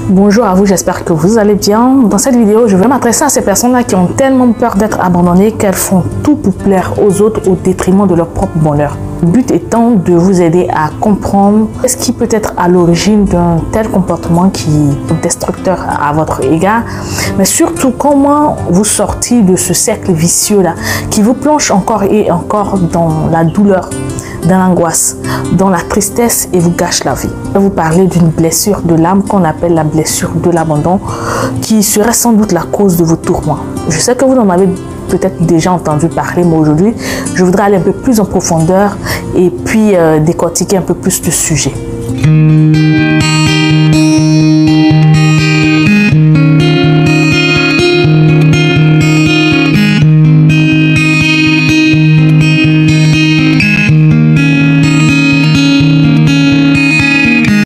Bonjour à vous, j'espère que vous allez bien. Dans cette vidéo, je vais m'adresser à ces personnes-là qui ont tellement peur d'être abandonnées qu'elles font tout pour plaire aux autres au détriment de leur propre bonheur. Le but étant de vous aider à comprendre ce qui peut être à l'origine d'un tel comportement qui est destructeur à votre égard, mais surtout comment vous sortir de ce cercle vicieux-là qui vous plonge encore et encore dans la douleur, dans l'angoisse, dans la tristesse et vous gâche la vie. Je vais vous parler d'une blessure de l'âme qu'on appelle la blessure de l'abandon qui serait sans doute la cause de vos tourments. Je sais que vous en avez peut-être déjà entendu parler, mais aujourd'hui, je voudrais aller un peu plus en profondeur et puis décortiquer un peu plus le sujet.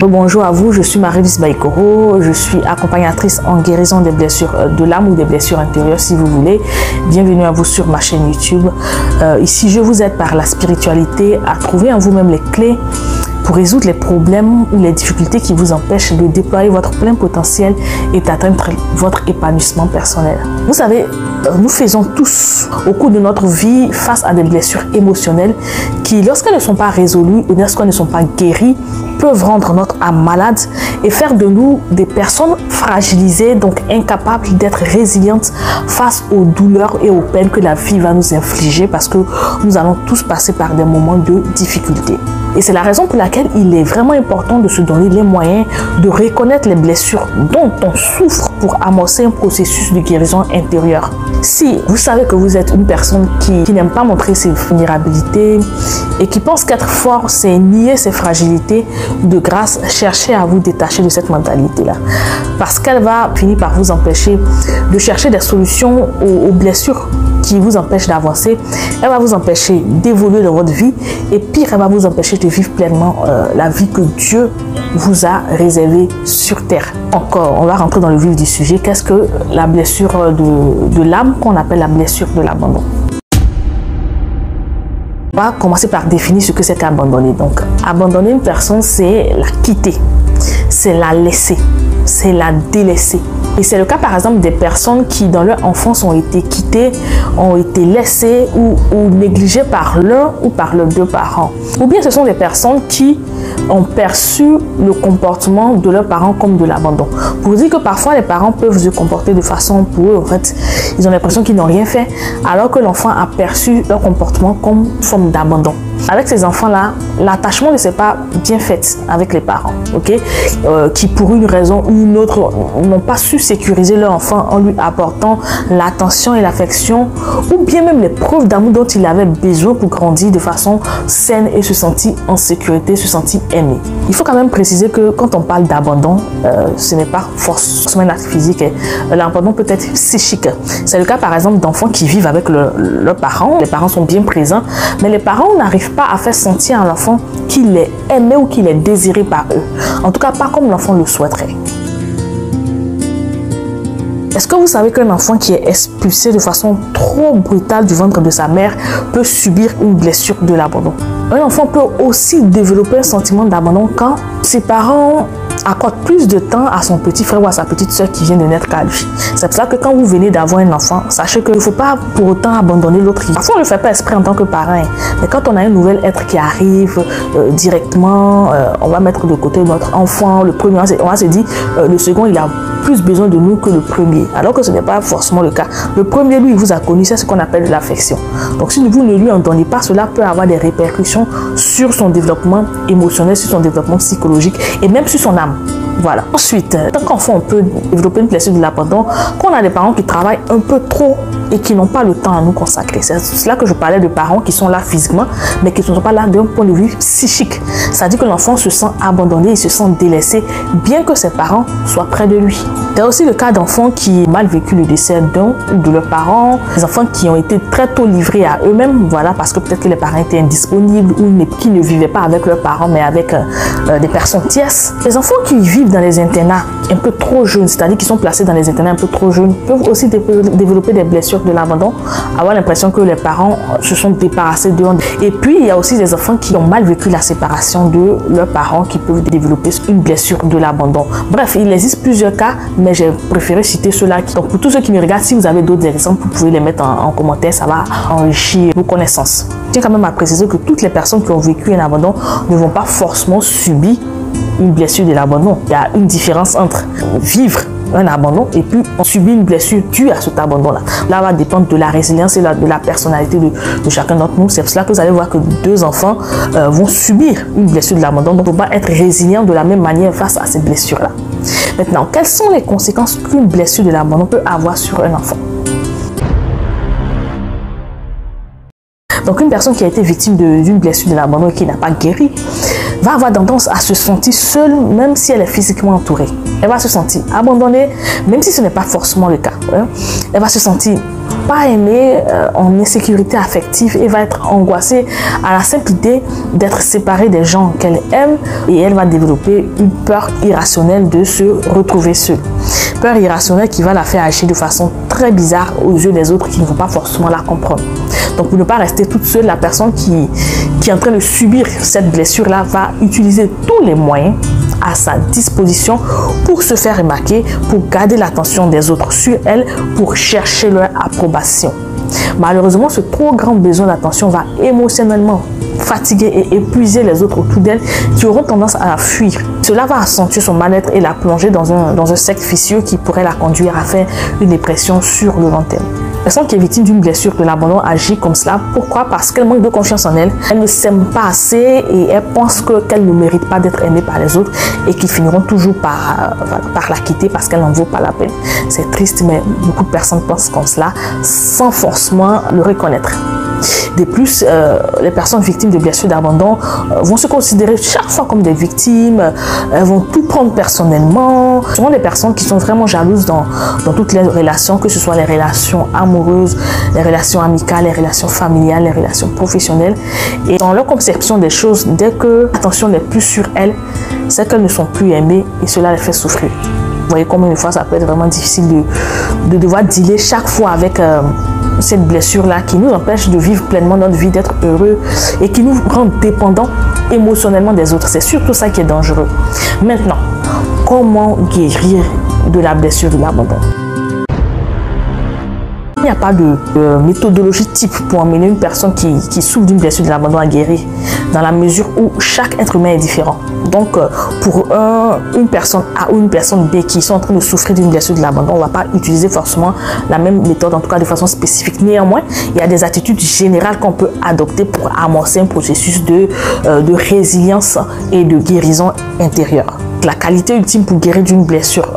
Bonjour à vous, je suis Marie-Lise Baïkoro, je suis accompagnatrice en guérison des blessures de l'âme ou des blessures intérieures si vous voulez. Bienvenue à vous sur ma chaîne YouTube. Ici, je vous aide par la spiritualité à trouver en vous-même les clés pour résoudre les problèmes ou les difficultés qui vous empêchent de déployer votre plein potentiel et d'atteindre votre épanouissement personnel. Vous savez, nous faisons tous au cours de notre vie face à des blessures émotionnelles qui, lorsqu'elles ne sont pas résolues ou lorsqu'elles ne sont pas guéries, peuvent rendre notre âme malade et faire de nous des personnes fragilisées, donc incapables d'être résilientes face aux douleurs et aux peines que la vie va nous infliger parce que nous allons tous passer par des moments de difficulté. Et c'est la raison pour laquelle il est vraiment important de se donner les moyens de reconnaître les blessures dont on souffre pour amorcer un processus de guérison intérieure. Si vous savez que vous êtes une personne qui n'aime pas montrer ses vulnérabilités et qui pense qu'être fort, c'est nier ses fragilités, de grâce, cherchez à vous détacher de cette mentalité-là. Parce qu'elle va finir par vous empêcher de chercher des solutions aux blessures qui vous empêchent d'avancer. Elle va vous empêcher d'évoluer dans votre vie et pire, elle va vous empêcher de vivre pleinement la vie que Dieu vous a réservée sur terre. Encore, on va rentrer dans le vif du sujet. Qu'est-ce que la blessure de l'âme qu'on appelle la blessure de l'abandon? On va commencer par définir ce que c'est qu'abandonner. Donc, abandonner une personne, c'est la quitter, c'est la laisser, c'est la délaisser. Et c'est le cas par exemple des personnes qui dans leur enfance ont été quittées, ont été laissées ou négligées par l'un ou par leurs deux parents. Ou bien ce sont des personnes qui ont perçu le comportement de leurs parents comme de l'abandon. Pour dire que parfois les parents peuvent se comporter de façon pour eux, en fait, ils ont l'impression qu'ils n'ont rien fait, alors que l'enfant a perçu leur comportement comme une forme d'abandon. Avec ces enfants-là, l'attachement ne s'est pas bien fait avec les parents, ok, qui pour une raison ou une autre n'ont pas su sécuriser leur enfant en lui apportant l'attention et l'affection ou bien même les preuves d'amour dont il avait besoin pour grandir de façon saine et se sentir en sécurité, se sentir aimé. Il faut quand même préciser que quand on parle d'abandon, ce n'est pas forcément un acte physique, l'abandon peut être psychique. C'est le cas par exemple d'enfants qui vivent avec leurs parents, les parents sont bien présents, mais les parents n'arrivent pas à faire sentir à l'enfant qu'il est aimé ou qu'il est désiré par eux. En tout cas, pas comme l'enfant le souhaiterait. Est-ce que vous savez qu'un enfant qui est expulsé de façon trop brutale du ventre de sa mère peut subir une blessure de l'abandon? Un enfant peut aussi développer un sentiment d'abandon quand ses parents accordent plus de temps à son petit frère ou à sa petite soeur qui vient de naître qu'à lui. C'est pour ça que quand vous venez d'avoir un enfant, sachez qu'il ne faut pas pour autant abandonner l'autre. Parfois, on ne le fait pas exprès en tant que parent. Mais quand on a un nouvel être qui arrive directement, on va mettre de côté notre enfant. Le premier, on va se dire, le second, il a plus besoin de nous que le premier. Alors que ce n'est pas forcément le cas. Le premier, lui, il vous a connu, c'est ce qu'on appelle l'affection. Donc, si vous ne lui en donnez pas, cela peut avoir des répercussions sur son développement émotionnel, sur son développement psychologique et même sur son âme. Voilà. Ensuite, tant qu'enfant, on peut développer une blessure de l'abandon quand on a des parents qui travaillent un peu trop et qui n'ont pas le temps à nous consacrer. C'est là que je parlais de parents qui sont là physiquement, mais qui ne sont pas là d'un point de vue psychique. C'est-à-dire que l'enfant se sent abandonné, il se sent délaissé, bien que ses parents soient près de lui. Il y a aussi le cas d'enfants qui ont mal vécu le décès d'un ou de leurs parents, des enfants qui ont été très tôt livrés à eux-mêmes, voilà, parce que peut-être que les parents étaient indisponibles ou qui ne vivaient pas avec leurs parents, mais avec des personnes tierces. Les enfants qui vivent dans les internats un peu trop jeunes, c'est-à-dire qui sont placés dans les internats un peu trop jeunes, peuvent aussi développer des blessures de l'abandon, avoir l'impression que les parents se sont débarrassés d'eux. Et puis, il y a aussi des enfants qui ont mal vécu la séparation de leurs parents qui peuvent développer une blessure de l'abandon. Bref, il existe plusieurs cas, mais j'ai préféré citer ceux-là. Donc, pour tous ceux qui me regardent, si vous avez d'autres exemples, vous pouvez les mettre en commentaire, ça va enrichir vos connaissances. Je tiens quand même à préciser que toutes les personnes qui ont vécu un abandon ne vont pas forcément subir une blessure de l'abandon. Il y a une différence entre vivre un abandon et puis on subit une blessure due à cet abandon-là. Là, va dépendre de la résilience et de la personnalité de chacun d'entre nous. C'est pour cela que vous allez voir que deux enfants vont subir une blessure de l'abandon. Donc, on ne peut pas être résilient de la même manière face à ces blessures-là. Maintenant, quelles sont les conséquences qu'une blessure de l'abandon peut avoir sur un enfant? Donc, une personne qui a été victime d'une blessure de l'abandon et qui n'a pas guéri va avoir tendance à se sentir seule, même si elle est physiquement entourée. Elle va se sentir abandonnée, même si ce n'est pas forcément le cas. Elle va se sentir pas aimée, en insécurité affective et va être angoissée à la simple idée d'être séparée des gens qu'elle aime, et elle va développer une peur irrationnelle de se retrouver seule. Peur irrationnelle qui va la faire agir de façon très bizarre aux yeux des autres qui ne vont pas forcément la comprendre. Donc, pour ne pas rester toute seule, la personne qui est en train de subir cette blessure-là va utiliser tous les moyens à sa disposition pour se faire remarquer, pour garder l'attention des autres sur elle, pour chercher leur approbation. Malheureusement, ce trop grand besoin d'attention va émotionnellement fatiguer et épuiser les autres autour d'elle qui auront tendance à la fuir. Cela va accentuer son mal-être et la plonger dans un cercle vicieux qui pourrait la conduire à faire une dépression sur le long terme. La personne qui est victime d'une blessure de l'abandon agit comme cela. Pourquoi? Parce qu'elle manque de confiance en elle. Elle ne s'aime pas assez et elle pense qu'elle ne mérite pas d'être aimée par les autres et qu'ils finiront toujours par la quitter parce qu'elle n'en vaut pas la peine. C'est triste, mais beaucoup de personnes pensent comme cela sans forcément le reconnaître. De plus, les personnes victimes de blessures d'abandon vont se considérer chaque fois comme des victimes, elles vont tout prendre personnellement. Ce sont des personnes qui sont vraiment jalouses dans toutes les relations, que ce soit les relations amoureuses, les relations amicales, les relations familiales, les relations professionnelles. Et dans leur conception des choses, dès que l'attention n'est plus sur elles, c'est qu'elles ne sont plus aimées et cela les fait souffrir. Vous voyez combien de fois ça peut être vraiment difficile de devoir dealer chaque fois avec cette blessure-là qui nous empêche de vivre pleinement notre vie, d'être heureux et qui nous rend dépendants émotionnellement des autres. C'est surtout ça qui est dangereux. Maintenant, comment guérir de la blessure de l'abandon? Il n'y a pas de méthodologie type pour emmener une personne qui souffre d'une blessure de l'abandon à guérir, dans la mesure où chaque être humain est différent. Donc, pour une personne A ou une personne B qui sont en train de souffrir d'une blessure de l'abandon, on ne va pas utiliser forcément la même méthode, en tout cas de façon spécifique. Néanmoins, il y a des attitudes générales qu'on peut adopter pour amorcer un processus de résilience et de guérison intérieure. La qualité ultime pour guérir d'une blessure,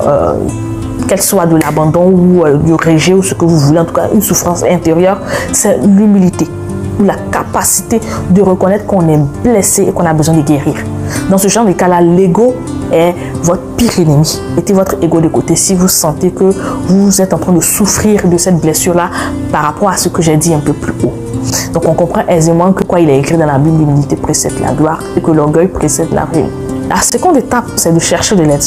qu'elle soit de l'abandon ou du rejet ou ce que vous voulez, en tout cas une souffrance intérieure, c'est l'humilité, la capacité de reconnaître qu'on est blessé et qu'on a besoin de guérir. Dans ce genre de cas-là, l'ego est votre pire ennemi. Mettez votre ego de côté si vous sentez que vous êtes en train de souffrir de cette blessure-là par rapport à ce que j'ai dit un peu plus haut. Donc on comprend aisément que quoi il est écrit dans la Bible, l'humilité précède la gloire et que l'orgueil précède la ruine. La seconde étape, c'est de chercher de l'aide.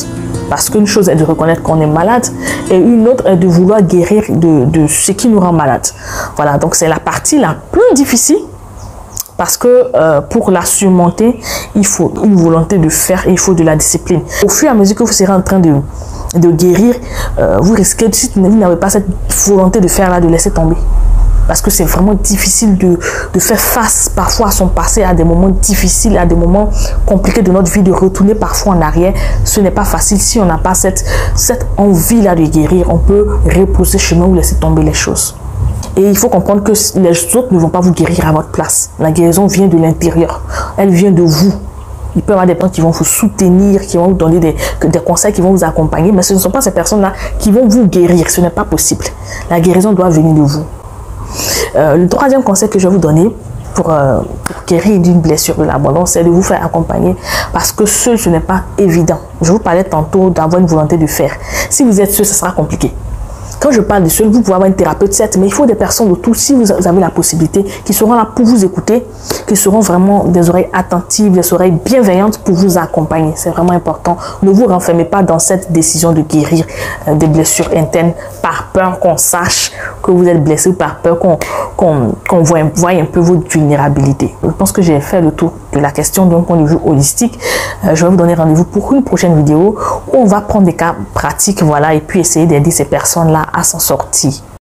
Parce qu'une chose est de reconnaître qu'on est malade et une autre est de vouloir guérir de ce qui nous rend malade. Voilà, donc c'est la partie la plus difficile parce que pour la surmonter, il faut une volonté de faire et il faut de la discipline. Au fur et à mesure que vous serez en train de guérir, vous risquez, si vous n'avez pas cette volonté de faire là, de laisser tomber. Parce que c'est vraiment difficile de faire face parfois à son passé, à des moments difficiles, à des moments compliqués de notre vie, de retourner parfois en arrière. Ce n'est pas facile si on n'a pas cette envie-là de guérir. On peut repousser chemin ou laisser tomber les choses. Et il faut comprendre que les autres ne vont pas vous guérir à votre place. La guérison vient de l'intérieur. Elle vient de vous. Il peut y avoir des personnes qui vont vous soutenir, qui vont vous donner des conseils, qui vont vous accompagner. Mais ce ne sont pas ces personnes-là qui vont vous guérir. Ce n'est pas possible. La guérison doit venir de vous. Le troisième conseil que je vais vous donner, pour guérir d'une blessure de l'abandon, c'est de vous faire accompagner parce que seul, ce n'est pas évident. Je vous parlais tantôt d'avoir une volonté de faire. Si vous êtes seul, ce sera compliqué. Quand je parle de seul, vous pouvez avoir une thérapeute, certes, mais il faut des personnes autour, si vous avez la possibilité, qui seront là pour vous écouter, qui seront vraiment des oreilles attentives, des oreilles bienveillantes pour vous accompagner. C'est vraiment important. Ne vous renfermez pas dans cette décision de guérir des blessures internes par peur qu'on sache que vous êtes blessé ou par peur qu'on voit un peu votre vulnérabilité. Je pense que j'ai fait le tour de la question d'un point de vue holistique. Je vais vous donner rendez-vous pour une prochaine vidéo où on va prendre des cas pratiques, voilà, et puis essayer d'aider ces personnes-là à s'en sortir.